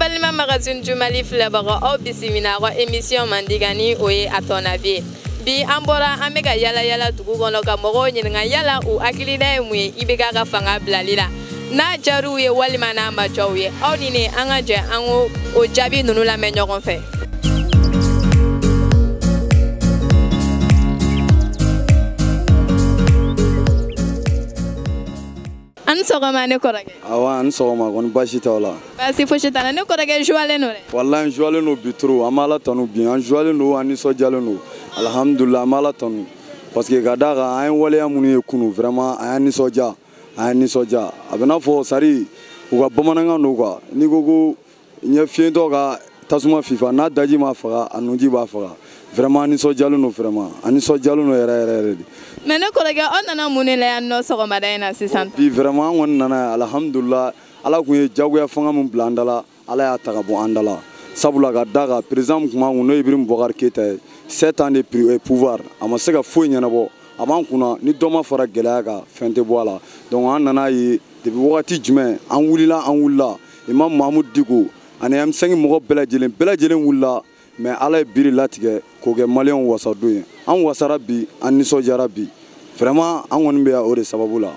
balima magazine Jumali filɛbagaw aw bisimila ko émission mandigani o ye a tɔnabi bi an bɔra an bɛ ka yala yala dugu kɔnɔ ka mɔgɔw ɲininka yala u hakilina ye mun ye IBK ka fanga bilali la n'a jar'u ye walima n'a ma diya u ye aw ni ne an ka jɛ an ko o jaabi ninnu lamɛn ɲɔgɔn fɛ. An sɔgɔma ne kɔrɔkɛ. Awa an sɔgɔma kɔni baasi t'aw la. Baasi fosi t'an na ne kɔrɔkɛ joualen don dɛ. Wallahi an joualen don bi trop an bɛ Ala tanu bi an joualen don an nisɔndiyalen don alhamdulilah an bɛ Ala tanu parce que ka d'a kan an ye waleya minnu ye kunu vraiment an y'an nisɔndiya a bɛ n'a fɔ sari u ka bamanankan don quoi n'i ko ko ɲɛ fiyɛntɔ ka tasuma fifa n'a daji ma faga a nunji b'a faga vraiment an nisɔndiyalen don vraiment an nisɔndiyalen don yɛrɛ de. Mais ne kɔrɔkɛ aw nana mun de la yan nɔ sɔgɔmada in na sisan. Bi vraiment an kɔni nana yan alhamdulilah Ala kun ye jagoya fanga min bila an da la Ala y'a ta ka bɔ an da la sabula ka d'a kan président min kun b'an kun n'o ye Ibrahim Boubacar Keita ye 7 ans de pouvoir a ma se ka foyi ɲɛnabɔ a b'an kunna ni dɔ ma fara gɛlɛya kan fɛn tɛ bɔ a la donc an nana ye depuis wagati jumɛn an wulila Imam Mahamudu Diko ani M5 mɔgɔ bɛɛ lajɛlen wulila mais Ala ye biri latigɛ k'o kɛ maliyɛnw wasadon ye an wasara bi an nisɔndiyara bi vraiment an kɔni bɛ yan o de sababu la.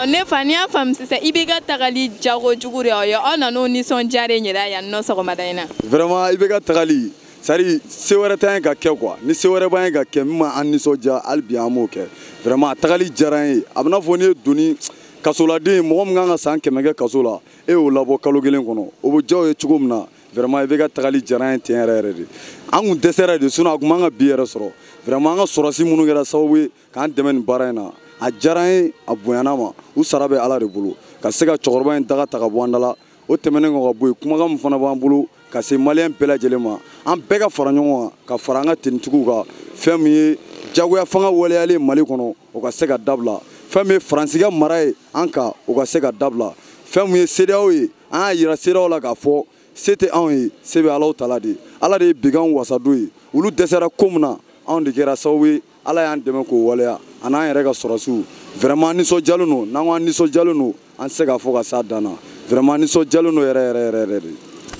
Ne fa n'i y'a faamu sisan IBK tagali jagojugu de y'aw ye aw nan'o nisɔndiyalen yɛrɛ yan nɔ sɔgɔmada in na. Vraiment IBK tagali c'est à dire se wɛrɛ t'an ye ka kɛ quoi ni se wɛrɛ b'an ye ka kɛ min ma an nisɔndiya hali bi an m'o kɛ vraiment a tagali diyara an ye a bɛ n'a fɔ n'i ye donni kasoladen mɔgɔ min kan ka san 100 kɛ kaso la e y'o labɔ kalo kelen kɔnɔ o bɛ diya o ye cogo min na vraiment IBK tagali diyara an ye ten yɛrɛ de an kun dɛsɛra de sinon a kun m'an ka bi yɛrɛ sɔrɔ vraiment an ka sɔrɔsi minnu kɛra sababu ye k'an dɛmɛ nin baara in na a diyara an ye a bonyana ma u sara bɛ Ala de bolo ka se ka cɛkɔrɔba in daga ta ka bɔ an da la o tɛmɛnen kɔ ka bɔ yen kumakan min fana b'an bolo ka se maliyɛn bɛɛ lajɛlen ma an bɛɛ ka fara ɲɔgɔn kan ka fara an ka tenitigiw kan fɛn min ye jagoya fanga waleyalen Mali kɔnɔ o ka se ka dabila fɛn min ye Faransi ka mara ye an kan o ka se ka dabila fɛn min ye CEDEAO ye an y'a yira CEDEAO la k'a fɔ se tɛ anw ye se bɛ Alahu Taala de ye Ala de ye biganw wasadon ye olu dɛsɛra ko min na anw de kɛra sababu ye Ala y'an dɛmɛ k'o waleya a n'an yɛrɛ ka sɔrɔsiw vraiment nisɔndiyalen don n'an ko an nisɔndiyalen don an tɛ se k'a fɔ ka s'a dan na vraiment nisɔndiyalen don yɛrɛ de.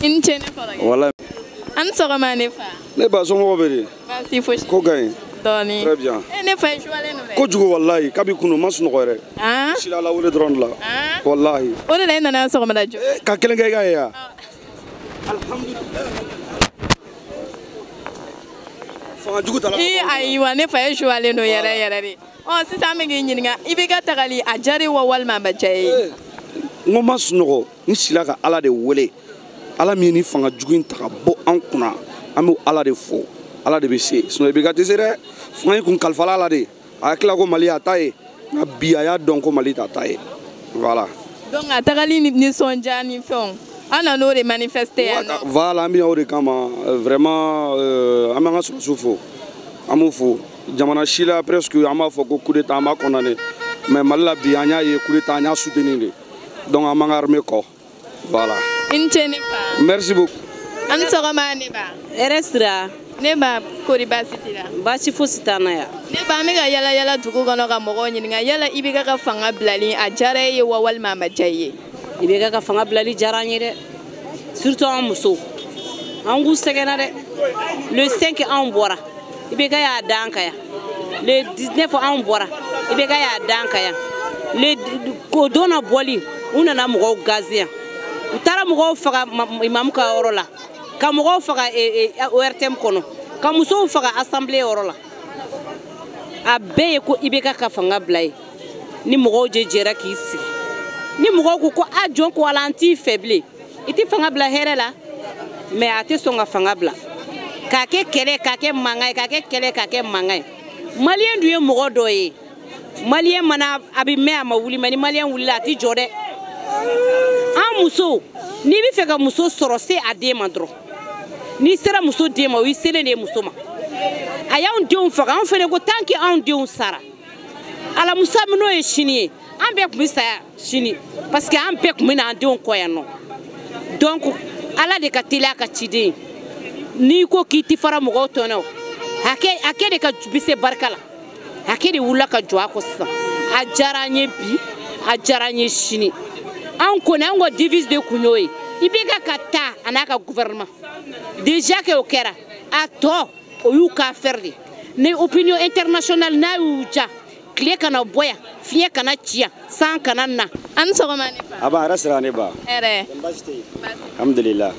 I ni ce ne kɔrɔkɛ. Walayi. An sɔgɔma ne fa. Ne ba somɔgɔw bɛ di. Baasi fosi. Ko ka ɲi. Dɔɔni. Très bien. Ne fa ye joualen don dɛ. Kojugu walayi kabi kunu ma sunɔgɔ yɛrɛ. An. Sila Ala wele dɔrɔn de la. Walayi. O de la e nana yan sɔgɔmada jo. Ka kelen kɛ i ka ye yan. Alhamdulilah. Ayiwa ne fa ye joualen don yɛrɛ de. Sisan an bɛ k'i ɲininka IBK tagali a diyara wa walima a ma diya e ye. N ko ma sunɔgɔ n sila ka Ala de wele Ala min ye nin fanga jugu in ta ka bɔ an kunna an bɛ Ala de fo Ala de bɛ se sinon IBK tɛ se dɛ fanga in kun kalifala Ala de a hakili la ko Mali y'a ta ye nka bi a y'a dɔn ko Mali t'a ta ye voilà. Donc a tagali ni nisɔndiya ni fɛnw an nan'o de manifester yan nɔ. Voilà an bɛ yan o de kama vraiment an bɛ an ka sɔrɔsiw fo an b'u fo jamana si la presque an b'a fɔ ko coup d'état an b'a condamné mais Mali la bi an y'a ye coup d'état an y'a soutenir de donc an b'an ka armée kɔ voilà. I ni ce ne fa. Merci beaucoup. An sɔgɔma ne ba. Hɛrɛ sira. Ne ba kori baasi t'i la. Baasi fosi t'an na yan. Ne ba an bɛ ka yala yala dugu kɔnɔ ka mɔgɔw ɲininka yala IBK ka fanga bilali a diyara e ye wa walima a ma diya i ye. IBK ka fanga bilali diyara an ye dɛ surtout an musow an k'u sɛgɛnna dɛ le 5 anw bɔra IBK y'a da an kan yan le 19 anw bɔra IBK y'a da an kan yan o don na bɔli u nana mɔgɔw gazer yan u taara mɔgɔw faga imamu ka yɔrɔ la ka mɔgɔw faga ORTM kɔnɔ ka musow faga assemblée yɔrɔ la a bɛɛ ye ko IBK ka fanga bila ye ni mɔgɔw jɛra k'i sigi ni mɔgɔw ko ko a jɔn ko ala an t'i fɛ bilen i tɛ fanga bila hɛrɛ la mais a tɛ sɔn ka fanga bila k'a kɛ kɛlɛ k'a kɛ mankan ye k'a kɛ kɛlɛ k'a kɛ mankan ye maliyɛn dun ye mɔgɔ dɔ ye maliyɛn mana a bɛ mɛn a ma wuli mais ni maliyɛn wulila a tɛ jɔ dɛ an musow n'i bɛ fɛ ka muso sɔrɔ se a den ma dɔrɔn n'i sera muso den ma o y'i selen de ye muso ma a y'anw denw faga anw fana ko tant que anw denw sara alamusa min n'o ye sini ye an bɛɛ tun bɛ saya sini parce que an bɛɛ tun bɛ n'an denw kɔ yan nɔ donc Ala de ka teliya ka ciden n'i ko k'i ti fara mɔgɔw tɔnɔ hakɛ de ka bɛ se barika la hakɛ de wulila ka jɔ a kɔ sisan a diyara an ye bi a diyara an ye sini an kɔni an ka devise de kun y'o ye Ibeka kata anaka gouvernement déjà que au kera a to o yu ka faire ne opinion internationale na uja clé kana boya fiye kana chia san kana na an sogomani fa aba rasra ne ba ere alhamdulillah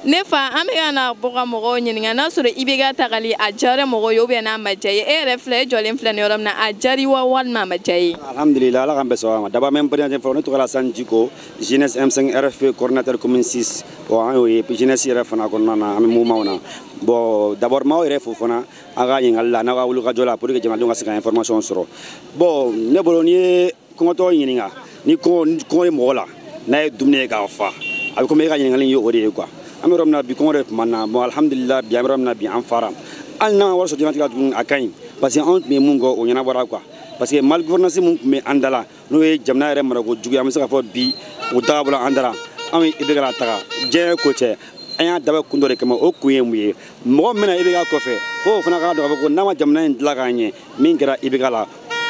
ne fa amega na boga mogo nyininga na suru ibega tagali ajare mogo yobe na majaye ere fle jolen fle ne yoram na ajari wa wan ma majaye alhamdulillah ala gambe so ma daba même président fo ne to kala sanjiko jeunesse M5 RFP coordinateur commune 6 o an yo jeunesse RF na ko nana am mu mawna bon d'abord ma RF fona aga yingalla na wulu ka jola pour que jama donga sika information soro bon ne boloni ko to yininga ni ko mo la na dumne ga fa abi ko me ga yingalin yo ode quoi am romna bi ko ref manna bon alhamdulillah bi am romna bi am faram alna war so dimati ga dun akay parce que on me mungo o nyana bara quoi parce que mal gouvernance mun me andala no e jamna re mara ko jugu am saka fo bi o tabula andara am idegala taga je ko che aya daba kundore kama o kuye muye mo mena ibega ko fe fo fana ga do ko nama jamna en laganye min gara ibegala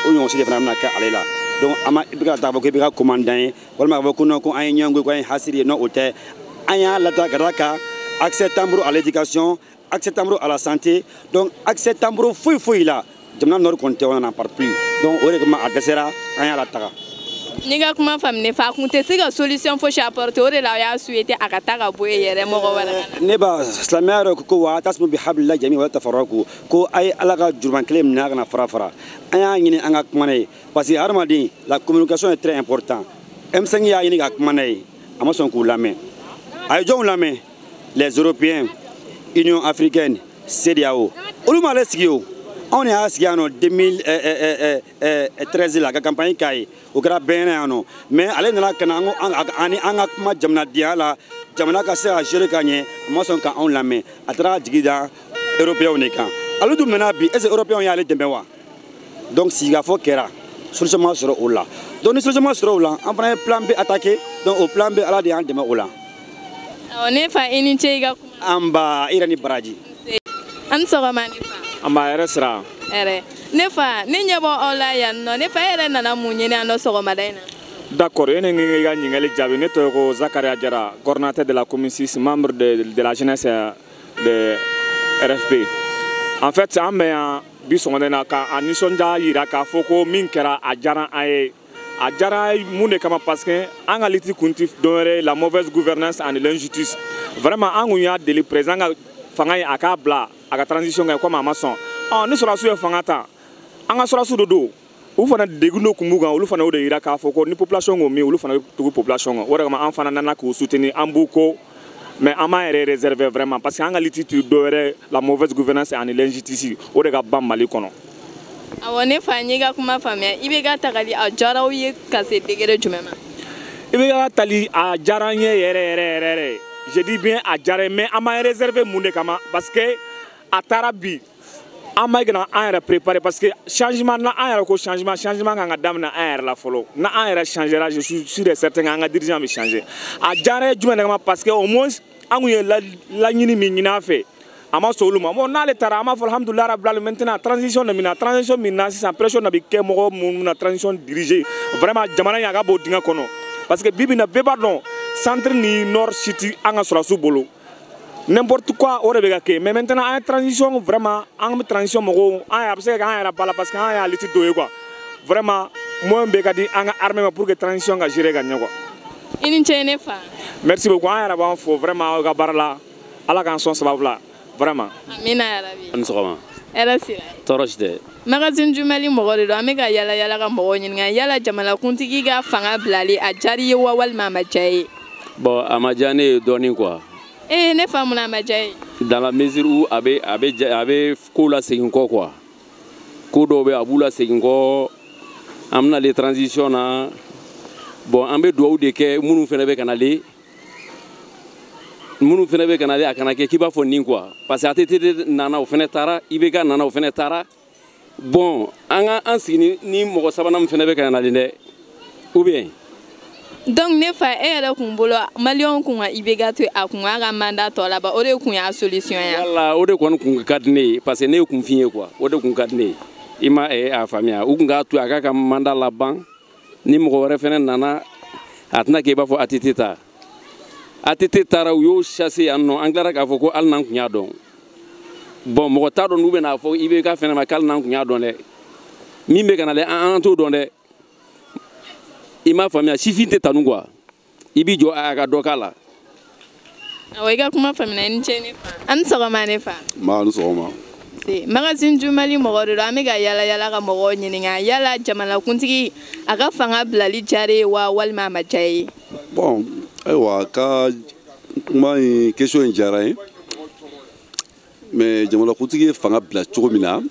o yon se defana na ka alela donc ama ibega ta ko ibega commandant wala ma ko no ko ay nyango ko ay hasiri no ote aya la ta garaka accès tambro à l'éducation accès tambro à la santé donc accès tambro fouy la jamna nor konté on en parle plus donc o règlement adressera aya la ta niga kuma famne fa kunte siga solution fo apporter ore la ya souhaiter akataka boye yere mogo wala ne ba islamiyaro ko wa tasmu bi hablillah jami wa tafarraku ko ay alaga jurban klem na na fara aya ngini anga kumane parce que armadi la communication est très important M5 ya yini ga kumane amason ku lame ay jon lame les européens union africaine CEDEAO oluma le sigio on est à Siano 2013 la campagne kai au grand benano mais allez na kanango ani anga kuma jamna diala jamna ka se a gérer gagner moi son ka on la main atra digida européen on est quand alors du menabi est européen y aller dembewa donc si ga fo kera solution sur ola donc solution sur ola on prend plan B attaquer donc au plan B ala de en deme ola on est fa inite ga amba irani baraji an sogomani fa amba resra ere ne fa ne nyabo ola ya no ne fa ere nana munye ne ando sogomadaina d'accord ene ngi ga nyingali jabe ne to ko Zakaria Diarra coordinateur de la commune 6 membre de la jeunesse de RFP en fait ambe bi songona ka anisonja yira ka foko min kera ajara ay ajara munde kama parce que angaliti kuntif donner la mauvaise gouvernance et l'injustice vraiment angunya de le président fangay akabla aka transition ga comme amason ni sura su fangata anga sura su dodo u fana deguno kumuga ulu fana ode ira ka foko ni population ngo mi ulu fana tugu population ngo wora ma enfana nana ko soutenir ambuko mais ama est réservé vraiment parce que anga lititu doere la mauvaise gouvernance et l'injustice ode ga bam mali kono awone fanyiga kuma famia ibega tagali a jaraw ye kase degere jumema ibega tali a jaranye yere je dis bien a jaré mais ama réservé munde kama parce que a tarabi ama gna a préparé parce que changement na a ko changement nga damna a la folo na a changera je suis sûr et certain nga dirigeant va changer a jaré jumena kama parce que au moins anguye la nyini minina fait ama soluma mo na le tara ama alhamdulillah rabbil alamin maintenant transition mina sans pression na bi ke mo na transition dirigée vraiment jamana ya ga bo dinga kono parce que bibi na bebardon centre ni nord city anga sura su bolo n'importe quoi au rebega ke mais maintenant en transition vraiment en transition mo a parce que anga bala parce que anga liti doye quoi vraiment mo mbeka di anga armée pour que transition ga gérer gagner quoi ini chene fa merci beaucoup anga ba fo vraiment ga barla ala kan son sababla vraiment amina ya rabbi an sogoma era sira torojde magazine jumali mogole do amega yala ga mogo nyinga yala jamala kuntigi ga fanga blali a jari wa wal mama jay bon amajane doni quoi ne famuna majay dans la mesure où avait kola seginko quoi kodo be abula seginko amna les transitions na bon ambe do de ke munu fene be kanale akana ke kiba fo nin quoi parce que atete nana o fene tara ibeka nana o fene tara bon anga ansini ni mo sabana fene be kanale ne ou bien donc ne fa era kumbolo malion kunga ibega to akunga ga mandat to la ba ore kun ya solution ya wala ore kon kun kadne parce que ne kun finye quoi ore kun kadne ima a famia u nga to aka ka mandat la ban ni mo referen nana atna ke ba fo atitita ATT taara u y'o chassé yan nɔ an tilara k'a fɔ ko hali n'an kun y'a dɔn bon mɔgɔ t'a dɔn n'u bɛna fɔ IBK fɛnɛ ma k'hali n'an kun y'a dɔn dɛ min bɛ ka na dɛ an t'o dɔn dɛ i m'a faamuya sifin tɛ tanu quoi i b'i jɔ a ka dɔ k'a la. awɔ i ka kuma faamuna i ni ce ne fa an ni sɔgɔma ne fa. Ma ni sɔgɔma. Magazine du Mali mɔgɔ de don an bɛ ka yala yala ka mɔgɔw ɲininka yala jamanakuntigi a ka fanga bilali diyara ye wa walima a ma diya ye. Bon ayiwa ka kuma in question in diyara n ye mais jamanakuntigi ye fanga bila cogo min na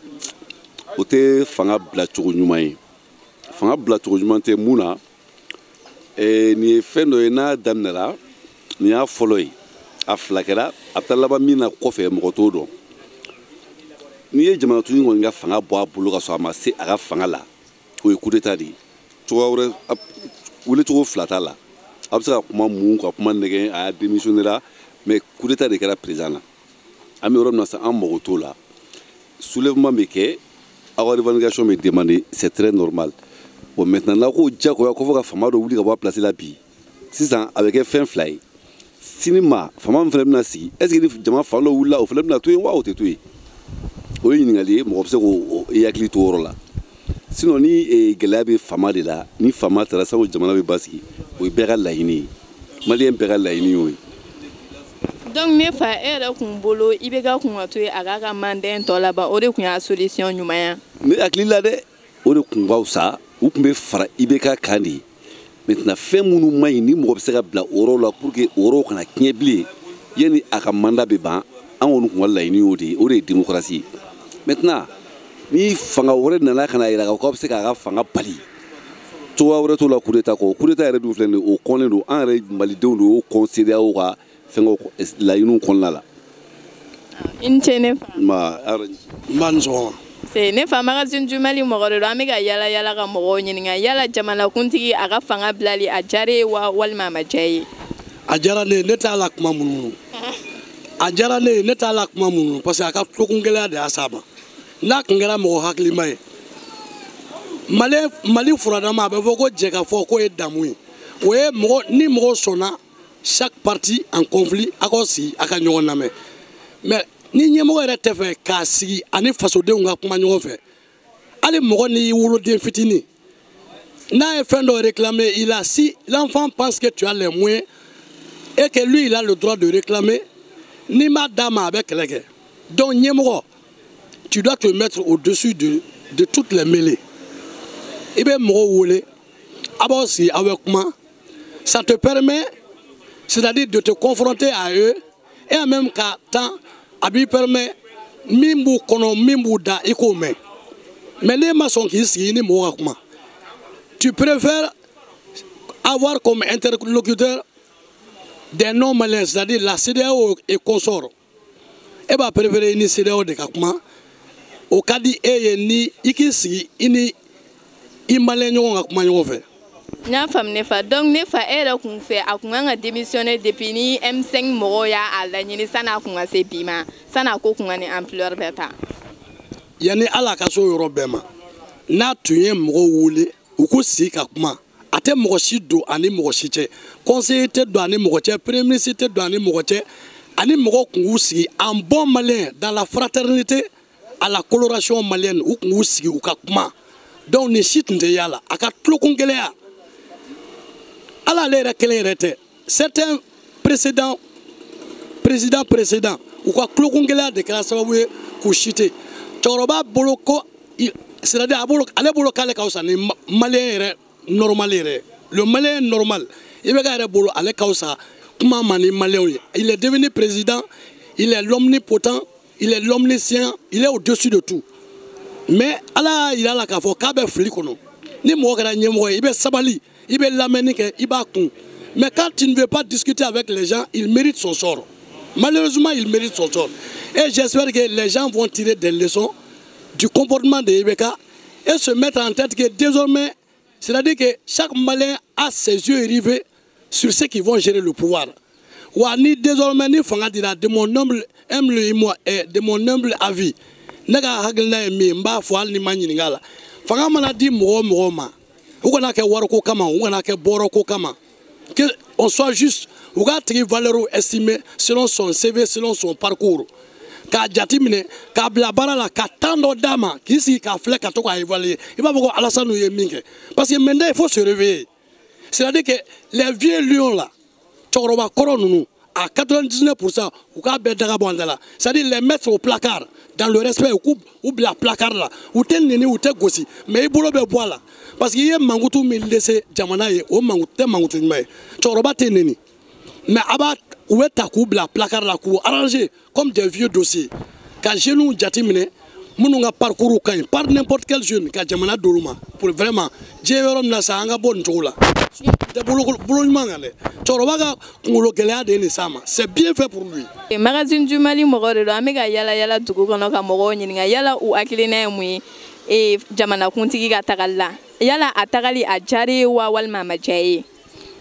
o tɛ fanga bila cogo ɲuman ye fanga bila cogo ɲuman tɛ mun na nin ye fɛn dɔ ye n'a daminɛra nin y'a fɔlɔ ye a fila kɛra a bɛ taa laban min na kɔfɛ mɔgɔ t'o dɔn n'i ye jamanakuntigi kɔni ka fanga bɔ a bolo ka sɔrɔ a ma se a ka fanga la o ye coup d'état de ye cogoya wɛrɛ wulicogo fila t'a la a bɛ se ka kuma mun ka kuma nɛgɛ a y'a démissionné la mais coup d'état de kɛra président na an bɛ yɔrɔ min na sisan an mago t'o la soulèvement bɛ kɛ aw ka revendication bɛ demander c'est très normal bon maintenant n'a ko diyagoya ko fɔ ka fama dɔ wuli ka bɔ a place la bi sisan a bɛ kɛ fɛn fila ye sini ma fama min fana bɛna sigi est ce que ni jama fan dɔ wulila o fana bɛna to yen wa o tɛ to yen o ye ɲininkali ye mɔgɔ bɛ se k'o i hakili to o yɔrɔ la sinon ni gɛlɛya bɛ fama de la ni fama taara sabu jamana bɛ basigi o ye bɛɛ ka laɲini ye maliyɛn bɛɛ ka laɲini y'o ye. donc ne fa e yɛrɛ kun bolo IBK kun ka to yen a k'a ka mandat tɔ laban o de kun y'a solution ɲuman ye. ne hakili la dɛ o de kun ka fisa u tun bɛ fara IBK kan de maintenant fɛn minnu man ɲi ni mɔgɔ bɛ se ka bila o yɔrɔ la pour que o yɔrɔ kana tiɲɛ bilen yanni a ka mandat bɛ ban an kɔni kun ka laɲini y'o de ye o de ye démocratie ye maintenant ni fanga wɛrɛ nana ka na yira k'a bɛ se k'a ka fanga bali cogoya wɛrɛ t'o la coup d'état kɔ coup d'état yɛrɛ dun filɛ nin ye o kɔnlen don an yɛrɛ malidenw de y'o kɔn CEDEAO ka fɛngɛw laɲiniw kɔnɔna la. i ni ce ne fa. ma ni sɔgɔma. ne fa Magazine du Mali mɔgɔ de don an bɛ ka yala yala ka mɔgɔw ɲininka yala jamanakuntigi a ka fanga bilali a diyara ye wa walima a ma diya ye. a diyara ne ye ne t'a la kuma mununu a diyara ne ye ne t'a la kuma mununu parce que a ka tulokun gɛlɛya de y'a s'a ma n'a tun kɛra mɔgɔ hakilima ye Mali furadama a bɛ fɔ ko jɛ ka fɔ k'o ye damu ye o ye ni mɔgɔ sɔnna chaque parti en conflit a k'aw sigi a ka ɲɔgɔn lamɛn mais ni ɲɛmɔgɔ yɛrɛ tɛ fɛ k'a sigi ani fasodenw ka kuma ɲɔgɔn fɛ hali mɔgɔ n'i woloden fitinin n'a ye fɛn dɔ réclamer il a si l'enfant pense que tu as les moyens et que lui il a le droit de réclamer n'i m'a d'a ma a bɛ kɛlɛ kɛ donc ɲɛmɔgɔ tu dois te mettre au-dessus de toutes les mêlées i bɛ mɔgɔw wele a b'aw sigi aw bɛ kuma ça te permet c'est-à-dire de te confronter à eux et en même temps a b'i permet min b'u kɔnɔ min b'u da i k'o mɛn mais n'e ma sɔn k'i sigi ni mɔgɔ ka kuma tu préfères avoir comme interlocuteur des non-maliens c'est-à-dire la CEDEAO et consort e b'a préférer ni CEDEAO de ka kuma o ka di e ye ni i k'i sigi i ni i maliyɛn ɲɔgɔn ka kuma ɲɔgɔn fɛ. n y'a faamu ne fa donc ne fa e yɛrɛ kun fɛ a kun kan ka démissionner depuis ni M5 mɔgɔw y'a laɲini sanni a kun ka se bi ma sanni a ko kun ka ni ampleur bɛɛ ta. yanni ala ka se o yɔrɔ bɛɛ ma n'a tun ye mɔgɔw wele u k'u sigi ka kuma a tɛ mɔgɔ si don ani mɔgɔ si cɛ conseiller tɛ don ani mɔgɔ cɛ premier ministre tɛ don ani mɔgɔ cɛ ani mɔgɔw kun k'u sigi en bon malien dans la fraternité à la coloration malienne u kun k'u sigi u ka kuma donc nin si tun tɛ y'a la a ka tulokun gɛlɛya ala ale yɛrɛ kelen yɛrɛ tɛ certains président u ka tulokun gɛlɛya de kɛra sababu ye k'u citer cɛkɔrɔba bolo ko c'est-à-dire ale bolo k'ale ka fisa ni maliyɛn yɛrɛ normal yɛrɛ le maliyɛn normal i bɛ ka yɛrɛ bolo ale ka fisa kuma ma ni maliyɛnw ye il est devenu président il est l'omnipotent il est l'omniscient il est au-dessus de tout mais ala y'a yira la k'a fɔ k'a bɛ fili kɔnɔ ni mɔgɔ kɛra ɲɛmɔgɔ ye i bɛ sabali i bɛ lamɛnni kɛ i b'a kun mais quand tu ne veux pas discuter avec les gens il mérite son sort malheureusement il mérite son sort et j'espère que les gens vont tirer des leçons du comportement de IBK et se mettre en tête que désormais c'est-à-dire que chaque Malien a ses yeux rivés sur ceux qui vont gérer le pouvoir wa ni désormais ni fanga dira de mon humble avis ne ka hakilina ye min n b'a fɔ hali ni ma ɲininka la fanga mana di mɔgɔ o mɔgɔ ma u kana kɛ wariko kama u kana kɛ bɔrɔko kama qu'on soit juste, ou gars qui valeur estimée selon son CV, selon son parcours. Ka jatimine ka bla barala ka tando dama kisi ka flek ka to ka évaluer il va voir Alassane Ouye minke parce que maintenant il faut se réveiller, c'est-à-dire que les vieux lions là tchoroba koronunu à 99% ou ka bedaga bondala, c'est-à-dire les mettre au placard dans le respect ou bla placard là ou tel nini ou tel gossi mais il bolo be boila parce qu'il y a mangutu mi laisser jamana ye o mangutu mais tchoroba teneni mais abat où est ta coupe la placard la cour arrangé comme des vieux dossiers quand je nous jatimine mununga parcours kan par n'importe quel jeune ka jamana doluma pour vraiment jeerom na sa nga bon tola de bolo mangale torobaga ngulo gelea de ni sama c'est bien fait pour lui magazine du Mali mogore do amega yala dugu kono ka mogo nyinga yala u akilina mu e jamana kuntigi ga tagalla yala atagali ajari wa walma majaye.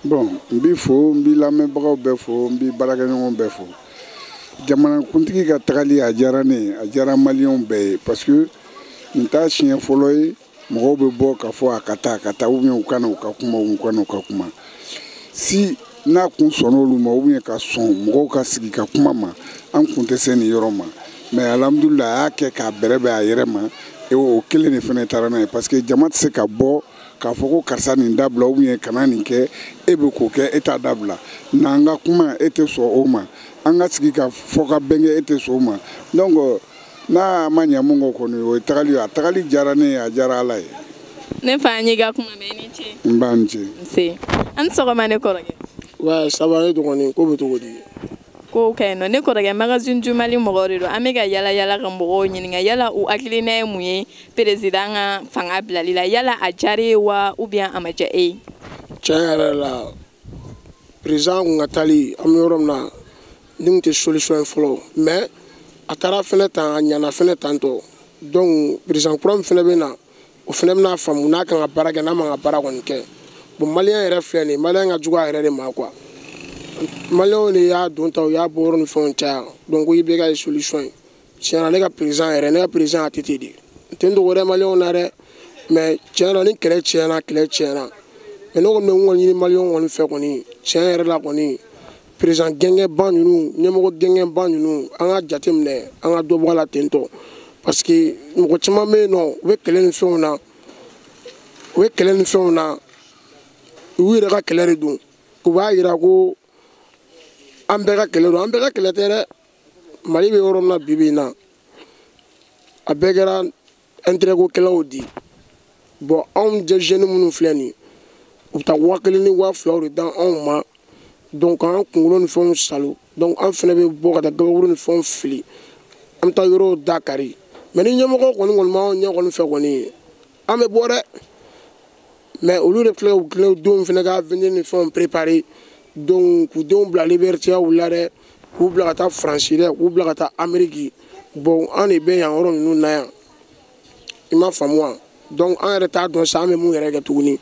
Bon, bifo, bilame bagaw befo, bi baraganyon befo. Jamana kuntigi ka tagali a jara malion be parce que nta chien foloy mo be bo ka fo akata ou bien ukana ukakuma. Si na kun sonolu ma ou bien ka son mo ka sigi ka kuma ma an kunte seni yoroma mais alhamdulillah ke ka berebe a yerema e o kele ne fene tarana parce que jamat se ka bo ka foko karsa ni dabla ou bien kanani ke ebe ko ke eta dabla nanga kuma ete so oma anga sigi ka foka benge ete so oma donc na manya mungo koni o tagali jarane a jara ala ne fanyi ga kuma be ni che mbanje se an so ma ne koroge wa sabane to koni ko be to godi ko kayno ne koroge magazine du Mali mogori do amega yala ka mogo nyinga yala u akilina muye president nga fanga blalila yala ajare wa ou bien amaja e tiara la président ngatali amorom na ndingte solution folo mais atara fene tan nyana fene tanto donc président prom fene bena o fene na famu na kan baraga na ma baraga nke bon malien refleni malien nga juga ere ma quoi malien ni ya donta ya boron fonta donc yi bega solution tiara le ka président ere ne ka président atitidi tendo gore malien na re mais tiara ni chrétien mais no me ngoni malien on fait koni tiara la koni président genge banunu nyemo genge banunu anga jatemne anga do bola tento parce que mo chama me no we kelen fona we rega kelere dun ko ba ira ko ambega kelere mali be orom na bibina abegera entrego kelodi bon on de jeune munu fleni ou ta wakelini wa fleur dans on ma donc en kungolo ni fon salo donc en fene be bo ka da gawuru ni fon fili am ta yoro dakari mais ni nyamo ko ngol ma nyako fe ko ni am be bore mais au lieu de clé dom fene ga venir ni fon préparer donc ou dom la liberté ou la ou bla ta franchir ou bla ta Amérique bon on est bien en ron nous na il m'a fait moi donc en retard donc ça me mu yere ga tuguni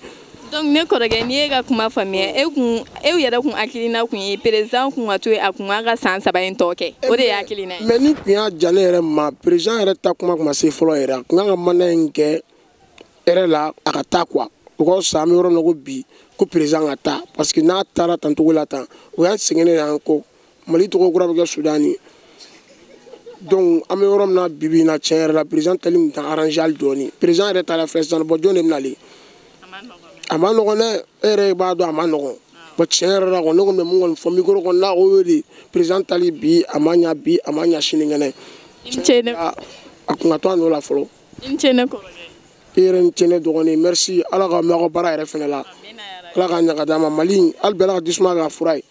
donc ne koroge ni ga kuma famia e yada kun akilina kun yi président kun wato e akun aga san saba en toke o de akilina mais ni kun jale ere ma président ere ta kuma se folo ere kun ga manen ke ere la akata quoi ko sa mi ro no bi ko président ata parce que na tara tanto la tan o ya singene yanko mali to ko gura be Soudani donc ami ro na bibi na cher la président talim ta arranger al doni président ere ta la fesse dans bo jonem na li amano gone ere ba do amano bo cher ra gone me mungol fo micro ko na o yodi président tali bi amanya shiningene inchene akunga to no la folo inchene ko eren chene do gone merci ala ga ma ko bara ere fene la ala ga nya ga dama mali al bela disma ga furai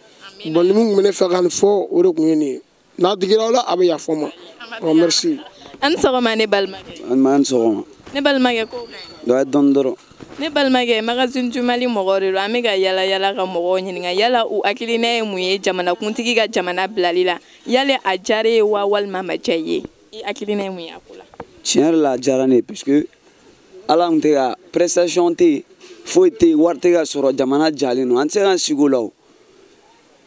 bon mu mene fa gan fo o re kuni na digira la abe ya foma merci an so ma ne balmage an man so ne balmage ko do dondoro ne balmage magazine du Mali mogore ro amega yala ka mogo nyinga yala u akilina muye jamana kuntigi ga jamana blalila yale ajare wa wal mama jaye I akilina muye akula tiens la jarane puisque ala on te a prestation te faut te warte ga soro jamana jalino an se kan sigolaw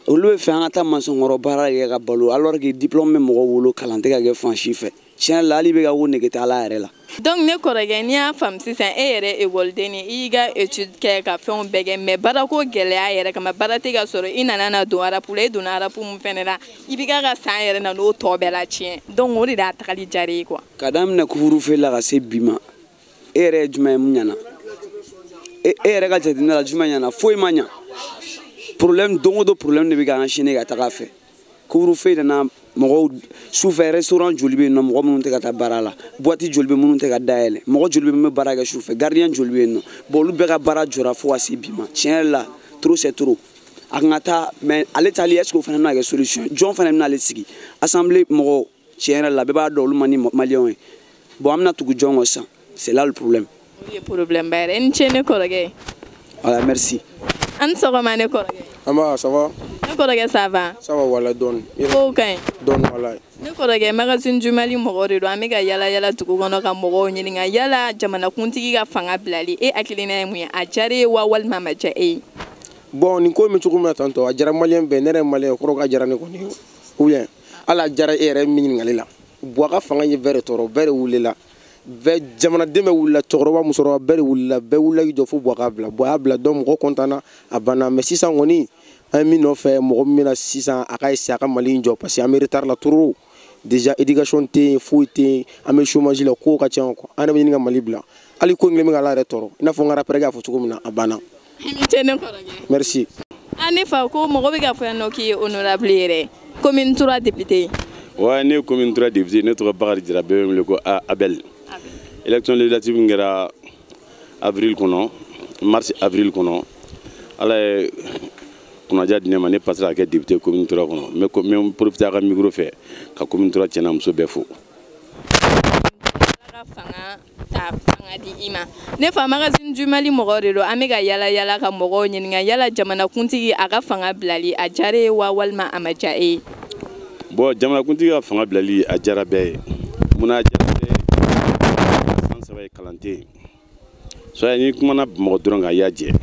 olu fe an ta mason ngoro bara ye ga balo alors que diplôme mogo wolo kalante ga ge fanchi fe tiɲɛ la hali bɛ ka wo nege tɛ ala yɛrɛ la. Donc ne kɔrɔkɛ n'i y'a faamu sisan e yɛrɛ école-den i y'i ka étude kɛ ka fɛnw bɛɛ kɛ mais baarako gɛlɛya yɛrɛ kama baara tɛ ka sɔrɔ i nana na don arapu la i donna arapu mun fɛnɛ la i bɛ ka san yɛrɛ na n'o tɔ bɛɛ la tiɲɛ donc o de y'a tagali diyara e quoi. Ka daminɛ couvre-feu la ka se bi ma e yɛrɛ ye jumɛn ye mun ɲɛna e yɛrɛ ka jateminɛ la jumɛn ɲɛna foyi ma ɲa problème don o don problème de bɛ ka enchaîner ka taga fɛ couvre-feu nana mɔgɔw sufɛ restaurant joli bɛ yen nɔ mɔgɔ minnu tɛ ka taa baara la boîte joli bɛ minnu tɛ ka dayɛlɛ mɔgɔ joli bɛ min bɛ baara kɛ sufɛ gardien joli bɛ yen nɔ bon olu bɛɛ ka baara jɔra fo ka se bi ma tiɲɛ yɛrɛ la trop c'est trop a kan ka taa mais ale taali est ce que o fana bɛna kɛ solution jɔn fana bɛna ale sigi assemblée mɔgɔw tiɲɛ yɛrɛ la bɛɛ b'a dɔn olu man di maliyɛnw ye bon an bɛna tugu jɔn kɔ sisan c'est là le problème. O ye problème ba yɛrɛ i ni ce ne kɔrɔkɛ. Voilà merci. An sɔgɔma ne kɔrɔkɛ. Amba ça va? Ne kɔrɔkɛ ça va? Ça va wala dɔɔni. Ko ka ɲi. Dɔɔni wala. Ne kɔrɔkɛ magasin Jumali mɔgɔw de don an bɛ ka yala yala dugu kɔnɔ ka mɔgɔw ɲininka yala jamanakuntigi ka fanga bilali e hakilina ye mun ye a diyara e wa walima a ma diya e ye. Bon nin ko min cogo min na tantɔ a diyara maliyɛn bɛɛ ne yɛrɛ ye maliyɛn kɔrɔ k'a diyara ne kɔni ye ou bien hali a diyara e yɛrɛ min ɲininkali la Buwa ka fanga ye bɛɛ de tɔɔrɔ bɛɛ de wulila bɛɛ jamanaden bɛɛ wulila cɛkɔrɔba musokɔrɔba bɛɛ de wulila bɛɛ wulila k'i jɔ fo Buwa k'a bila Buwa y'a bila donc mɔgɔ content a banna mais sisan kɔni an ye min nɔfɛ mɔgɔ min bɛna sisan a ka essayer a ka Mali in jɔ parce que an bɛ retard la trop déjà éducation tɛ yen foyi tɛ yen an bɛ chômage la kow ka ca quoi an yɛrɛ bɛ ɲini ka Mali bila hali ko in kelen bɛ k'ala yɛrɛ tɔɔrɔ i n'a fɔ n ka rappeur k'a fɔ cogo min na a banna. Merci. Ne fa ko mɔgɔ bɛ ka fɔ yan nɔ k'i ye honorable yɛrɛ commune 3 député. Ouais, ne commune 3 député ne tɔgɔ Bakari Jara bɛɛ bɛ wele ko Abel. Élection législative min kɛra avril kɔnɔ mars avril kɔnɔ ala ye kunadiya di ne ma ne passera ka kɛ député commune 3 kɔnɔ mais profiter a ka micro fɛ ka commune 3 tiɲɛna muso bɛɛ fo. Fanga di i ma ne fa magasin Jumali mɔgɔw de don an bɛ ka yala yala ka mɔgɔw ɲininka yala jamanakuntigi a ka fanga bilali a diyara e wa walima a ma diya e ye. Bon jamanakuntigi ka fanga bilali a diyara bɛɛ ye munna a diyara bɛɛ ye san saba ye kalan tɛ yen soit ni kumana Bamakɔ dɔrɔn kan i y'a jɛ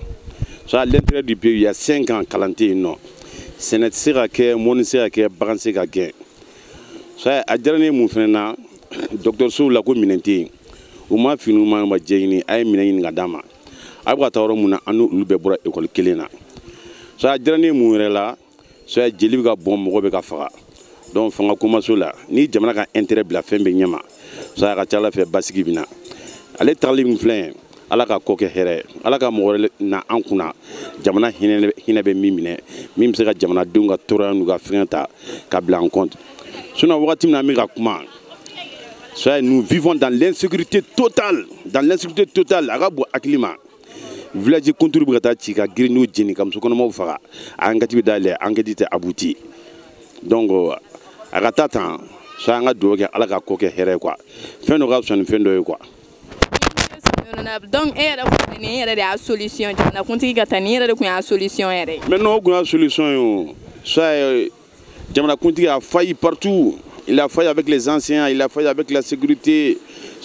soit à l'intérieur du pays il y a 5 ans kalan tɛ yen nɔ sɛnɛ tɛ se ka kɛ mɔni tɛ se ka kɛ bagan tɛ se ka kɛ soit a diyara ne ye mun fana na dɔgɔtɔrɔsow la ko minɛn tɛ yen u ma fini u ma jɛ ɲini a ye minɛn ɲini ka d'a ma a bɛ ka taa yɔrɔ mun na an n'olu bɛɛ bɔra école kelen na soit a diyara ne ye mun yɛrɛ la soit jeli bɛ ka bɔn mɔgɔ bɛ ka faga donc fanga komaso la ni jamana ka intérêt bila fɛn bɛɛ ɲɛma soit a ka ca Ala fɛ basigi bɛ na ale tagali min filɛ Ala ka ko kɛ hɛrɛ Ala ka mɔgɔ wɛrɛ na an kunna jamana hinɛ bɛ min minɛ min bɛ se ka jamanadenw ka tɔɔrɔya n'u ka fɛn ta ka bila en compte sinon wagati min na an bɛ ka kuma soit nous vivons dans l'insécurité totale a ka bon hakili ma village kunturu bɛ ka taa ci ka girin n'u jeni ka musokɔnɔmaw faga a enquête bɛ dayɛlɛ enquête tɛ abouti donc a ka taa tan soit an ka dugawu kɛ Ala ka ko kɛ hɛrɛ quoi fɛn dɔ ka fisa ni fɛn dɔ ye quoi. Donc e yɛrɛ ko nin yɛrɛ de y'a solution jamanakuntigi ka taa nin yɛrɛ de tun y'a solution yɛrɛ. Maintenant o tun y'a solution ye o soit jamanakuntigi a failli partout. Il a failli avec les anciens, il a failli avec la sécurité,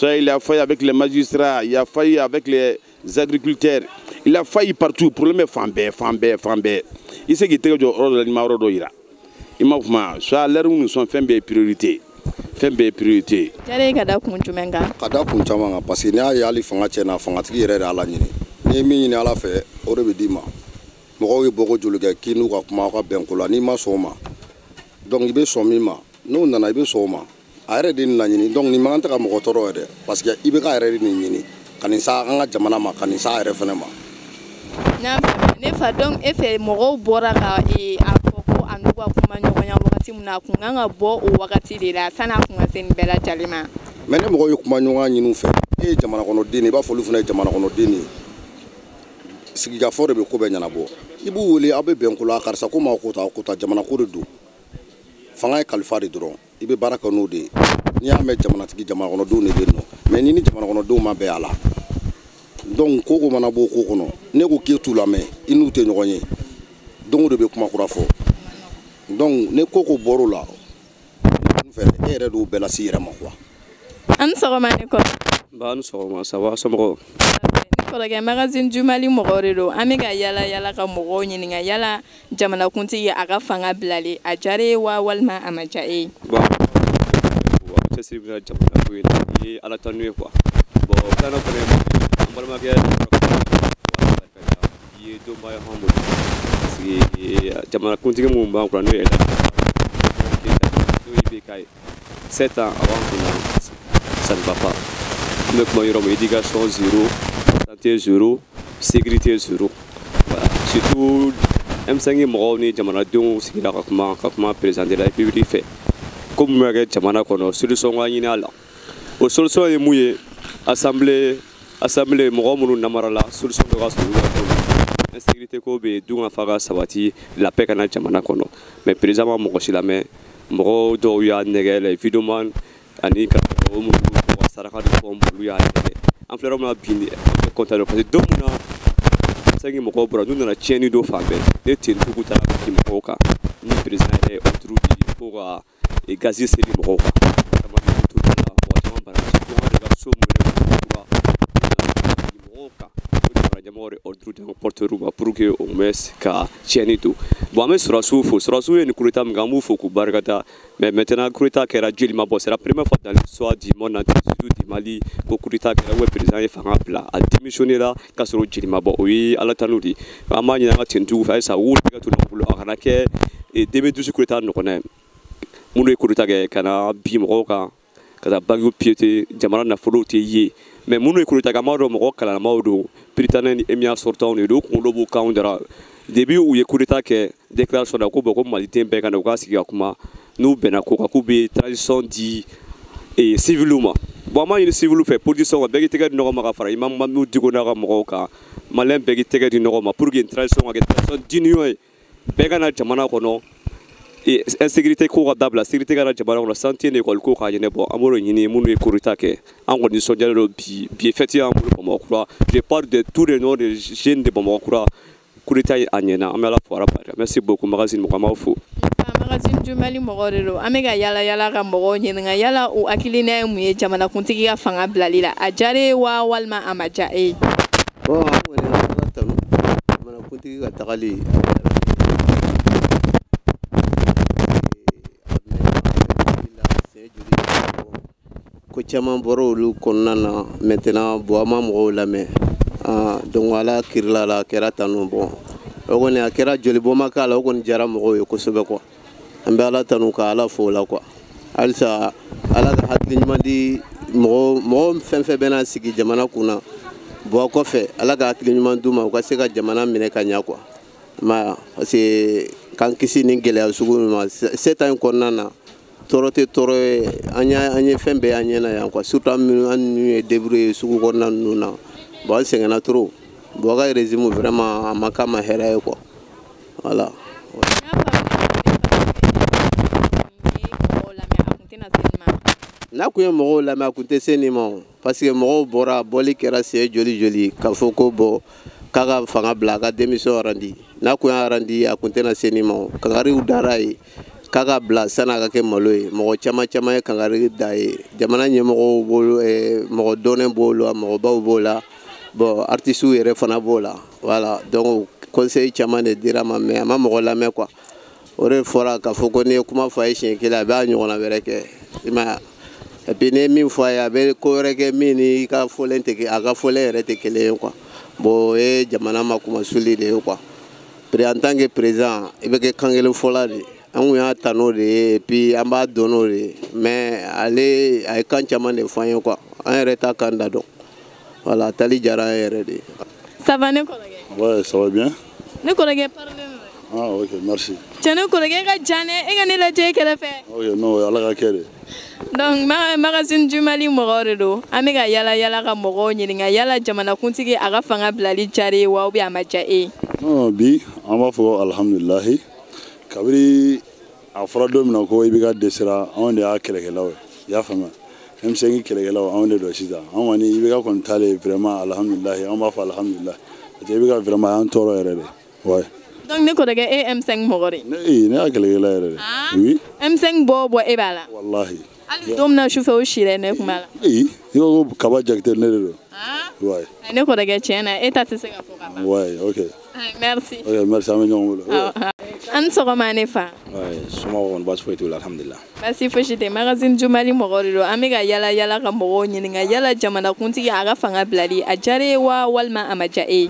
il a failli avec les magistrats, il a failli avec les agriculteurs. Il a failli partout. Le problème est fan bɛɛ. Il sait qu'il était au rôle de l'animal d'Oira. Il m'a dit, soit l'heure où nous sommes fait des priorités. Jare ka da kun jumɛn kan? Ka da kun caman kan parce que n'i y'a ye hali fanga tiɲɛna fangatigi yɛrɛ de Ala ɲini. N'i ye min ɲini Ala fɛ o de bɛ d'i ma. Mɔgɔw ye bɔko joli kɛ k'i n'u ka kuma aw ka bɛn ko la n'i ma sɔn o ma donc i bɛ sɔn min ma. N'o nana i bɛ sɔn o ma a yɛrɛ de nin laɲini donc nin man kan tɛ ka mɔgɔ tɔɔrɔ yɛrɛ parce que i bɛ ka yɛrɛ de nin ɲini ka nin sa an ka jamana ma ka nin sa yɛrɛ fana ma. Ne fa donc e fɛ mɔgɔw bɔra ka a fɔ ko a n'u ka kuma ɲɔgɔnya wagati min na a kun kan ka bɔ o wagati de la san'a kun ka se nin bɛɛ lajɛlen ma. Mais ne mɔgɔw ye kuma ɲɔgɔnya ɲini u fɛ e ye jamana kɔnɔden i b'a fɔ olu fana ye jamana kɔnɔden ye sigikafɔ de bɛ ko bɛɛ ɲɛnabɔ i b'u wele aw bɛ bɛn ko la karisa ko ma ko ta jamana ko de don. Fanga ye kalifa de dɔrɔn i bɛ baara kɛ n'o de ye n'i y'a mɛn jamanatigi jamana kɔnɔdenw de bɛ yen nɔ mais ni jamana kɔnɔdenw ma bɛn a la donc ko ko mana bɔ ko kɔnɔ ne ko k'e t'u lamɛn i n'u tɛ ɲɔgɔn ye donc o de bɛ kuma kura fɔ donc ne ko bɔr'o la n fɛ e yɛrɛ d'o bɛɛ lase i yɛrɛ ma quoi. An sɔgɔma ne kɔrɔ. Ba ni sɔgɔma ça va somɔgɔw. Kɔrɔkɛ magasin Jumali mɔgɔw de don an bɛ ka yala yala ka mɔgɔw ɲininka yala jamanakuntigi a ka fanga bilali a diyara e wa walima a ma diya e ye. Bon cɛsiri bɛna jamana ko in na ni ye ala tanu ye quoi bon filanan fana an balimakɛ i ye donba ye anw bolo parce que jamanakuntigi minnu b'an kunna n'o ye n'o ye IBK ye 7 ans avant kunna ça ne va pas an bɛ kuma yɔrɔ min éducation zéro santé zéro sécurité zéro voilà surtout M5 mɔgɔw ni jamanadenw sigira ka kuma président de la République fɛ ko mun bɛ kɛ jamana kɔnɔ solution ka ɲini a la o solution ye mun ye assemblée mɔgɔ minnu namara la solution bɛ ka sɔrɔ olu ka fɛnw na insécurité ko bɛ yen dun ka fa ka sabati la paix kana jamana kɔnɔ mais président ma mɔgɔ si lamɛn mɔgɔ dɔw y'a nɛgɛ la videoman ani ka mɔgɔ minnu ka saraka dɔ fɔ olu y'a nɛgɛ an filɛ yɔrɔ min na bi an bɛ content parce que don mun na M5 mɔgɔw bɔra n'u nana tiɲɛni dɔ fan bɛɛ ne tentugu taara bi mɔgɔw kan ni président yɛrɛ ye ordre di ko ka gazi seli mɔgɔw kan adamadenw t'u la mɔgɔ caman bara jɔn de ka so minɛ mɔgɔw kan o jamana ɲɛmɔgɔw de ordre di porteur ma pour que au moins ka tiɲɛni don bon an bɛ sɔrɔsiw fo sɔrɔsiw ye nin coup d'état min kɛ an b'u fo k'u barikada mais maintenant coup d'état kɛra jeli ma bɔ c'est la première fois dans l'histoire du monde entier surtout du Mali ko coup d'état kɛra président ye fanga bila a démissionné la k'a sɔrɔ jeli ma bɔ o ye ala tanu de an b'a ɲini an ka tentugu fɛ halisa wuli bɛ ka to ɲɔgɔn bolo a kana kɛ 2012 coup d'état ɲɔgɔnna ye minnu ye coup d'état kɛ ka na bi mɔgɔw kan ka taa bagiw piété jamana nafolow tɛ ye mais minnu ye coup d'état kɛ an b'a dɔn mɔgɔ kalanamaw don britannique ni émiya sortants de don u kunkolo b'u kanw dara depuis u ye coup d'état kɛ déclaration na ko bɔn ko maliden bɛɛ ka na u ka sigi ka kuma n'u bɛnna ko kan k'u bɛ transition di civiliw ma bon an b'a ɲini civiliw fɛ politiciens bɛɛ k'i tɛgɛ di ɲɔgɔn ma ka fara imam Diko n'a ka mɔgɔw kan maliyɛn bɛɛ k'i tɛgɛ di ɲɔgɔn ma pour que transition ka kɛ transition digne ye bɛɛ ka na jamana kɔnɔ insécurité ko ka dabila sécurité ka na jamana kɔnɔ santé ni école ko k'a ɲɛnabɔ an b'o ɲini minnu ye coup d'état kɛ an kɔni nisɔndiyalen don bi ye fête y'an bolo Bamakɔkura je parle de tous les noms des jeunes de Bamakɔkura coup d'état ye a ɲɛna an bɛ ala fo ala barika merci beaucoup magazine mɔgɔ an b'aw fo magazine jumali mɔgɔ de don an bɛ ka yala ka mɔgɔw ɲininka yala o hakilina ye mun ye jamanakuntigi ka fanga bilali la a diyara e wa walima a ma diya e ye bon an kɔni an ka tanu jamanakuntigi ka tagali ko caman bɔra olu kɔnɔna na maintenant bon an ma mɔgɔw lamɛn donc ala kirila la a kɛra tanu bon o kɔni a kɛra jolibɔma k'a la o kɔni diyara mɔgɔw ye kosɛbɛ quoi an bɛ ala tanu ka ala fo o la quoi halisa ala ka hakili ɲuman di mɔgɔ fɛn fɛn bɛna sigi jamana kunna bon a kɔfɛ ala ka hakili ɲuman d'u ma u ka se ka jamana minɛ ka ɲa quoi parce que k'an kisi ni gɛlɛya sugu min ma 7 ans kɔnɔna na tɔɔrɔ tɛ tɔɔrɔ ye an ye fɛn bɛɛ y'an ɲɛna yan quoi surtout an minnu ye débrouillé sugu kɔnɔna ninnu na bon an sɛgɛnna trop bon a ka régime vraiment a ma k'a ma hɛrɛ ye quoi voilà. n'a kun ye mɔgɔw lamɛn a kun tɛ se nin ma parce que mɔgɔw bɔra bɔli kɛra siɲɛ joli k'a fɔ ko bon k'a ka fanga bila a ka démission randi n'a kun y'a randi a kun tɛna se nin ma kangariw dara ye k'a ka bila san'a ka kɛ malo ye mɔgɔ caman ye kangari da ye jamana ɲɛmɔgɔw bolo mɔgɔ dɔnnen b'o la mɔgɔbaw b'o la bon artistes yɛrɛ fana b'o la voilà donc conseil caman de dira ma mais a ma mɔgɔ lamɛn quoi o de fɔra k'a fɔ ko n'i ye kuma fɔ a ye siɲɛ kelen a b'a ɲɔgɔnna wɛrɛ kɛ i m'a ye et puis n'i ye min fɔ a ye a bɛ ko wɛrɛ kɛ min ni ka fɔlen tɛ a ka fɔlen yɛrɛ tɛ kelen ye quoi bon o ye jamana ma kuma suli de ye quoi en tant que président i bɛ kɛ kan kelen fɔla de an kun y'a ta n'o de ye et puis an b'a dɔn n'o de ye mais ale a ye kan caman de fɔ an ye quoi an yɛrɛ t'a kan da dɔn voilà tali diyara an yɛrɛ de. Ça va ne kɔrɔkɛ? Ouais, ça va bien. Ne kɔrɔkɛ parle. Ah ok, merci. Cɛ ne kɔrɔkɛ ka jan dɛ e ka ne lajɛ kɛrɛfɛ. Ok, non ala ka kɛ de. Donc magazine jumali mɔgɔw de don an bɛ ka yala ka mɔgɔw ɲininka yala jamanakuntigi a ka fanga bilali diyara e wa ou bien a ma diya e ye? Non bi an b'a fɔ alhamdulilahi kabiri a fɔra don min na ko IBK dɛsɛra anw de y'a kɛlɛkɛlaw ye i y'a faamuya M5 kɛlɛkɛlaw anw de don sisan an kɔni IBK kɔni t'ale vraiment alhamdulilahi an b'a fɔ alhamdulilahi parce que IBK vraiment a y'an tɔɔrɔ yɛrɛ de ouais. Donc ne kɔrɔkɛ e M5 mɔgɔ de? Ne y'a kɛlɛkɛla yɛrɛ de. Oui. M5 bɔ e b'a la? Wallahi. Hali don min na sufɛ o si dɛ ne kuma la? I ko Kaba Jakite ne de don. Ouais. Ne kɔrɔkɛ tiɲɛ na e ta tɛ se ka fɔ ka ban. Ouais, ok. Merci. Ok, merci an bɛ ɲɔgɔn bolo. an sɔgɔma ne fa somɔgɔw kɔni baasi foyi t'u la alhamdulillah basi fosi tɛ magazine jumali mɔgɔ de don an bɛ ka yala yala ka mɔgɔw ɲininka yala jamanakuntigi a ka fanga bilali a diyara e wa walima a ma diya e ye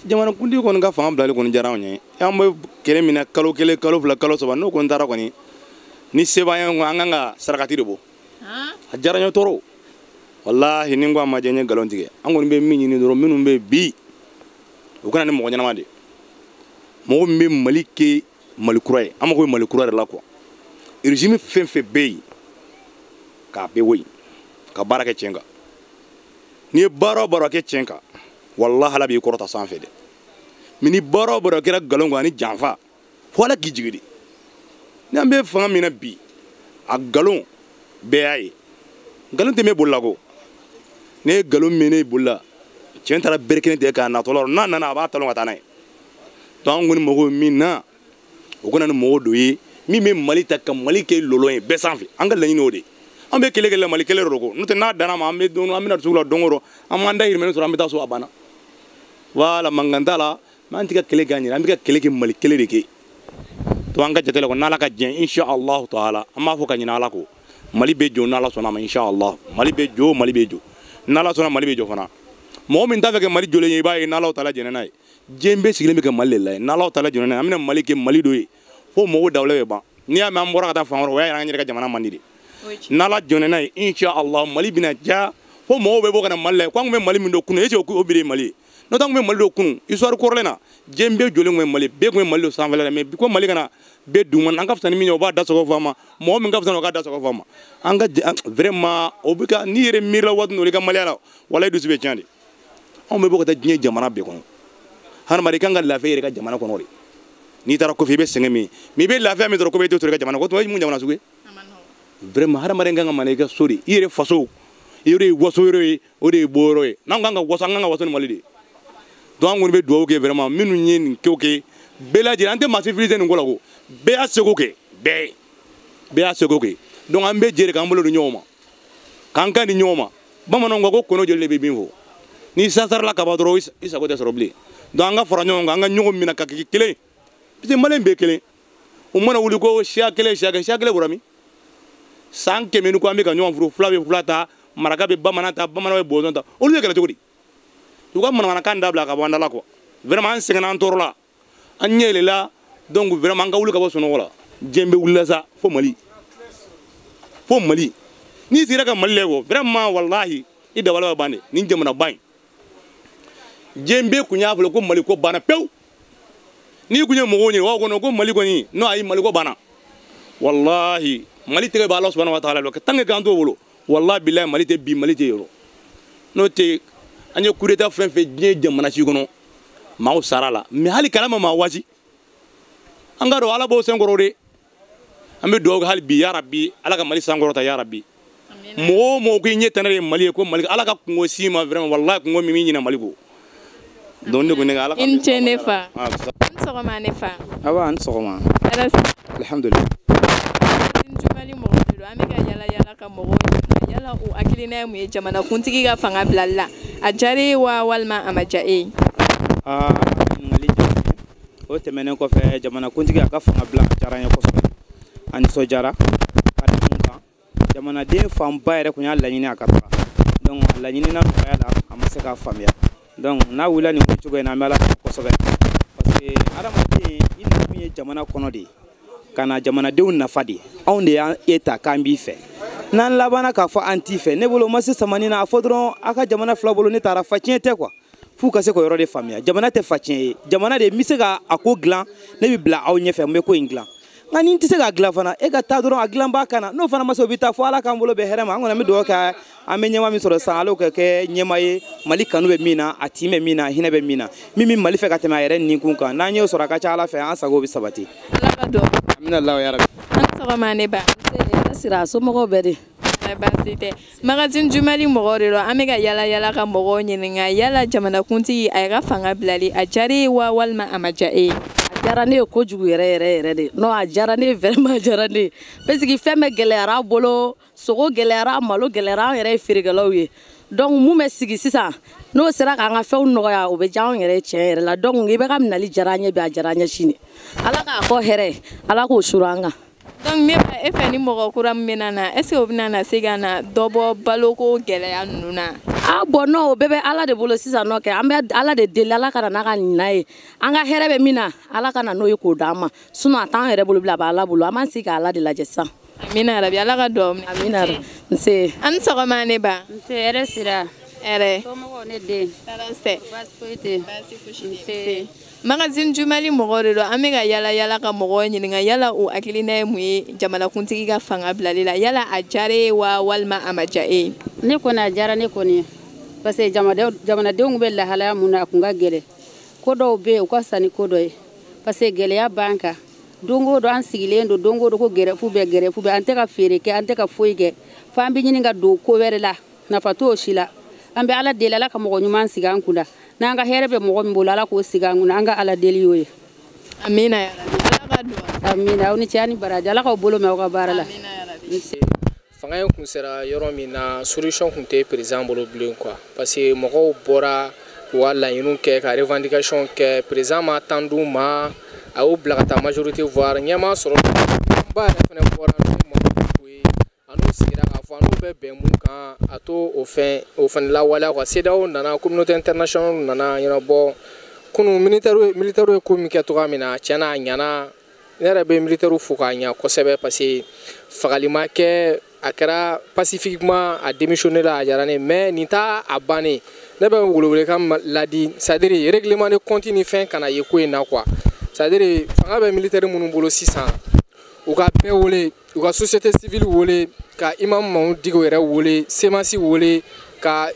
jamanakuntigi kɔni ka fanga bilali kɔni diyara anw ye an bɛ kɛlɛ min na kalo kelen kalo fila kalo saba n'o kɔni taara kɔni ni seba ye an kan ka sarakati de bɔ a diyara n ye tɔɔrɔ wallahi ni n ko a ma diya n ye nkalon tigɛ an kɔni bɛ min ɲini dɔrɔn minnu bɛ bi u kana ni mɔgɔ ɲɛnama de mɔgɔ min bɛ mali kɛ mali kura ye an mako bɛ mali kura de la quoi régime fɛn fɛn bɛ yen k'a bɛɛ wɔ yen ka baara kɛ tiɲɛ kan n'i ye baara o baara kɛ tiɲɛ kan wallahi ala b'i kɔrɔta sanfɛ dɛ mais ni baara o baara kɛra nkalon kan ani janfa fo ala k'i jigi de ni an bɛ fanga min na bi a nkalon bɛɛ y'a ye nkalon tɛ mɛn bolila ko ne ye nkalon mɛn ne bolila tiɲɛ taara bere kelen tigɛ k'a natɔ la n'a nana a b'a talon ka taa n'a ye donc an kɔni mago bɛ min na o kana ni mɔgɔ dɔ ye min bɛ mali ta ka mali kɛ lɔlɔ ye bɛɛ sanfɛ an ka laɲini o de an bɛ kɛlɛ kɛ mali kɛlɛ de ko n'o tɛ n'a danna ma an bɛna sugu la don o don an b'an da hirimɛ sɔrɔ an bɛ taa so a banna voilà mankan t'a la mais an tɛ ka kɛlɛ kɛ an yɛrɛ an bɛ ka kɛlɛ kɛ mali kɛlɛ de kɛ donc an ka jate la ko n'ala ka diɲɛ inshallah taala an b'a fɔ ka ɲinɛ ala ko mali bɛ jɔ n'ala sɔnna ma inshallah mali bɛ jɔ mali bɛ jɔ n'ala sɔnna mali bɛ jɔ fana mɔgɔ min t'a fɛ ka mali jɔlen ye i b'a ye n'ala taala jɛnɛ n'a ye diɲɛ bɛɛ sigilen bɛ ka mali de la ye n'ala taala jɛnɛ n'a ye an bɛna mali kɛ mali dɔ ye fo mɔgɔw dawula bɛ ban n'i y'a mɛn an bɔra ka taa fan wɛrɛ o y'a yira an yɛrɛ ka jamana man di de n'ala jɔnɛ n'a ye inshallah mali bɛna ja fo mɔgɔw bɛ bɔ ka na mali la ye ko an tun bɛ mali min dɔn kunun est ce que o bi de ye mali ye n'o tɛ an tun bɛ mali dɔn kunun histoire kɔrɔlen na diɲɛ bɛɛ jɔlen tun ye mali bɛɛ tun ye mali dɔ sanfɛla la mais bi ko mali kana bɛɛ duguma an ka fisa ni min ye o b'a da sɔgɔ fɔ an ma mɔgɔ min ka fisa o k'a da sɔgɔ fɔ an ma an ka vraiment o bɛ ka n'i yɛrɛ miirila waati min na o ka maliya la walayi dusu bɛ tiɲɛ de anw bɛ bɔ ka taa diɲɛ jamana bɛɛ kɔnɔ hadamaden kan ka lafiya i yɛrɛ ka jamana kɔnɔ de n'i taara kɔfɛ i bɛ sɛgɛn min mais i bɛ lafiya min sɔrɔ ko bɛ to i ka jamana kɔnɔ o tuma i mun jamana sugu ye vraiment hadamaden kan ka mana i ka so de i yɛrɛ faso i yɛrɛ ye waso yɔrɔ ye o de ye bɔ yɔrɔ ye n'an kan ka waso an kan ka waso ni mali de ye donc an kɔni bɛ dugawu kɛ vraiment minnu ye nin kɛw kɛ bɛɛ lajɛlen an tɛ maa civilisé nin ko la ko bɛɛ y'a seko kɛ bɛɛ y'a seko kɛ donc an bɛ jɛ de k'an bolo di ɲɔgɔn ma k'an kan di ɲɔgɔn ma bamananw ko kɔnɔ joli de bɛ min fɔ ni sansarala kaba dɔrɔn i sago tɛ sɔrɔ bilen donc an ka fara ɲɔgɔn kan an ka ɲɔgɔn minɛ ka kɛ kelen parce que maliyɛn bɛɛ kelen u mana wuli ko siya kelen bɔra min san 100 ni ko an bɛ ka ɲɔgɔn furu fila bɛ fila ta maraka bɛ bamanan ta bamanan bɛ bɔnsɔn ta olu bɛ kɛlɛ cogo di u ka manamanakan dabila ka bɔ an da la quoi vraiment an sɛgɛnna an tɔɔrɔ la an ɲɛ yɛlɛla donc vraiment an ka wuli ka bɔ sunɔgɔ la diɲɛ bɛ wulila sa fo mali n'i sigira ka mali lajɛ vraiment wallahi i dabali bɛ ban de nin jamana ba in diɲɛ bɛɛ kun y'a fɔ ko mali ko banna pewu n'i kun ye mɔgɔw ɲini o kɔnɔ ko mali kɔni n'o ayi mali ko banna wallahi mali tɛgɛ bɛ ala subahana wa taala la tant que k'an t'o bolo wallahi bilahi mali tɛ bi mali tɛ yɔrɔ n'o tɛ an ye coup d'état fɛn fɛn diɲɛ jamana si kɔnɔ maaw sara la mais hali kalama maa waati an ka dɔn ala b'o senkɔrɔ de an bɛ dugawu kɛ hali bi yarabi ala ka mali sankɔrɔta yarabi mɔgɔ o mɔgɔ ko i ɲɛ tana de ye mali ye ko mali ala ka kungo si ma vraiment wallahi kungo min b'i ɲinɛ mali ko donc ne ko ne ala ka i ce ne fa an sɔgɔma ne fa awa an sɔgɔma alhamdulillah jumali mɔgɔ de don an bɛ ka yala yala ka mɔgɔw ɲininka yala o hakilina ye mun ye jamanakuntigi ka fanga bilali la a diyara e wa walima a ma diya e ye ɲininkali diyara n ye o tɛmɛnen kɔfɛ jamanakuntigi a ka fanga bila a diyara n ye kosɛbɛ a nisɔndiyara ka da mun kan jamanaden fanba yɛrɛ tun y'a laɲini a ka taga donc a laɲini na nɔgɔya la a ma se k'a faamuya donc n'a wulila nin cogo in na an bɛ ala fo kosɛbɛ parce que adamaden i nakun ye jamana kɔnɔ de ye ka na jamanadenw nafa de anw de y'an e ta k'an b'i fɛ n'an labanna k'a fɔ an t'i fɛ ne bolo ma se samani na a fɔ dɔrɔn a ka jamana fila bolo ne taara fa tiɲɛ tɛ quoi f'u ka se k'o yɔrɔ de faamuya jamana tɛ fa tiɲɛ ye jamana de n bɛ se ka a ko dilan ne bɛ bila aw ɲɛfɛ n bɛ ko in dilan nka ni n tɛ se k'a dilan fana e ka taa dɔrɔn a dilan b'a kan na n'o fana ma se o bɛ taa fɔ ala k'an bolo bɛn hɛrɛ ma an kɔni an bɛ dugawu kɛ an bɛ ɲɛmaa min sɔrɔ sisan ala ka kɛ ɲɛmaa ye mali kanu bɛ min na a tin bɛ min na hinɛ bɛ min na min bɛ mali fɛ ka tɛmɛ a yɛrɛ ninkun kan n'an y'o sɔrɔ a ka ca ala fɛ an sago bɛ sabati. ala ka dɔn. amina lawa yarabi. an sɔgɔma ne ba. sira somɔgɔw bɛɛ de. baasi tɛ magazine jumali mɔgɔw de don an bɛ ka yala yala ka mɔgɔw ɲininka yala jamanakuntigi a ka fanga bilali a diyara e wa walima a ma diya e ye. a diyara ne ye kojugu yɛrɛ yɛrɛ yɛrɛ de non a diyara ne ye vraiment a diyara ne ye parce que fɛn bɛɛ gɛlɛyara a bolo sogo gɛlɛyara malo gɛlɛyara an yɛrɛ ye feerekɛlaw ye donc mun bɛ sigi sisan n'o sera k'an ka fɛnw nɔgɔya o bɛ diya anw yɛrɛ tiɲɛ yɛrɛ la donc i bɛ ka minɛli diyara an ɲɛ bi a diyara an ɲɛ sini ala k'a kɔ hɛrɛ ala k'o suru an kan. donc ne ba e fɛ ni mɔgɔ kura min bɛna na est ce que o bɛna na se ka na dɔ bɔ baloko gɛlɛya ninnu na. bon non o bɛɛ bɛ ala de bolo sisan nɔ kɛ an bɛ ala de deli ala ka na n'a ka ɲinan ye an ka hɛrɛ bɛ min na ala ka na n'o ye k'o d'an ma sinon a t'an yɛrɛ bolo bilen a bɛ ala bolo an b'an sigi k'ala de lajɛ sisan. amina rabi ala ka dugawu minɛ. amina rabi nse. an ni sɔgɔma ne ba. nse hɛrɛ sira. hɛrɛ. somɔgɔw ne den. tɔɔrɔ tɛ. baasi foyi tɛ. baasi fosi tɛ. magazine jumali mɔgɔw de don an bɛ ka yala yala ka mɔgɔw ɲininka yala o hakilina ye mun ye jamanakuntigi ka fanga bilali la yala a diyara e wa walima a ma diya e ye. ne kɔni a diyara ne kɔni ye parce que jamanadenw bɛ lahalaya mun na a kun ka gɛlɛn ko dɔw bɛ yen u ka fisa ni ko dɔ ye parce que gɛlɛya b'an kan don o don an sigilen don don o don ko gɛrɛfu bɛ an tɛ ka feere kɛ an tɛ ka foyi kɛ fo an bɛ ɲini ka don ko wɛrɛ la nafa t'o si la an bɛ ala deli ala ka mɔgɔ ɲuman sigi an kun na n'an ka hɛrɛ bɛ mɔgɔ min bolo ala k'o sigi an kun na an ka ala deli y'o ye. amina yarabi ala ka dugawu. amina aw ni cɛ ni baraji ala k'aw bolo mɛn aw ka baara la. fanga in kun sera yɔrɔ min na solution kun tɛ président bolo bilen quoi parce que mɔgɔw bɔra u ka laɲiniw kɛ ka revendication kɛ président ma temps d'u ma a y'u bila ka taa majorité voir ɲɛma sɔrɔ ba yɛrɛ fɛnɛ bɔra n'u ma ye a n'u sigira k'a fɔ a n'u bɛ bɛn mun kan a to o fɛnɛ lawaleya quoi CEDEAO nana communauté internationale nana ɲɛnabɔ kunu militaire ye ko min kɛ cogoya min na tiɲɛna a ɲɛna ne yɛrɛ bɛ militaire fo k'a ɲɛ kosɛbɛ parce que fagali ma kɛ a kɛra pacifiquement a démissionné la a diyara ne mais nin t'a a bannen ne bɛ welewelekan ladi c'est à dire règlement de compte ni fɛn kana ye ko in na quoi c'est à dire fanga bɛ militaire minnu bolo sisan u ka bɛɛ wele u ka société civile wele ka imam maaw digiw yɛrɛ wele semasi wele ka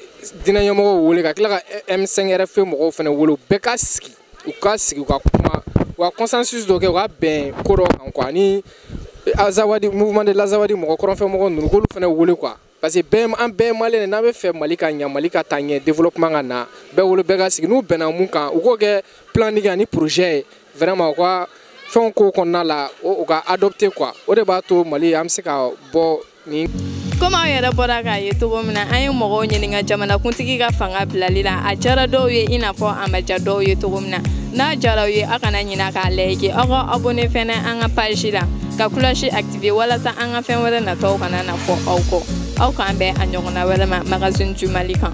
dinɛ ɲɛmɔgɔw wele ka tila ka M5 RFP mɔgɔw fɛnɛ wele u bɛɛ ka sigi u ka kuma u ka consensus dɔ kɛ u ka bɛn ko dɔ kan quoi ni Azawadi mouvement de l'Azawadi mɔgɔ kɔrɔnfɛ mɔgɔ ninnu k'olu fɛnɛ wele quoi parce que an bɛɛ maliyɛn n'an bɛ fɛ Mali ka ɲɛ Mali ka taa ɲɛ développement ka na bɛɛ wele bɛɛ ka sigi n'u bɛnna mun kan u k'o kɛ planning ani projet ye vraiment u ka fɛnw ko kɔnɔna la u ka adopter quoi o de b'a to Mali an bɛ se ka bɔ nin. Comme aw yɛrɛ bɔra k'a ye cogo min na an ye mɔgɔw ɲininka jamanakuntigi ka fanga bilali la a diyara dɔw ye i n'a fɔ a ma diya dɔw ye cogo min na n'a diyara aw ye aw kana ɲina k'a like aw ka abonné fɛnɛ an ka page la ka cloche activer walasa an ka fɛn wɛrɛ nataw kana na fɔ aw kɔ aw k'an bɛn a ɲɔgɔnna wɛrɛ ma magazine jumali kan.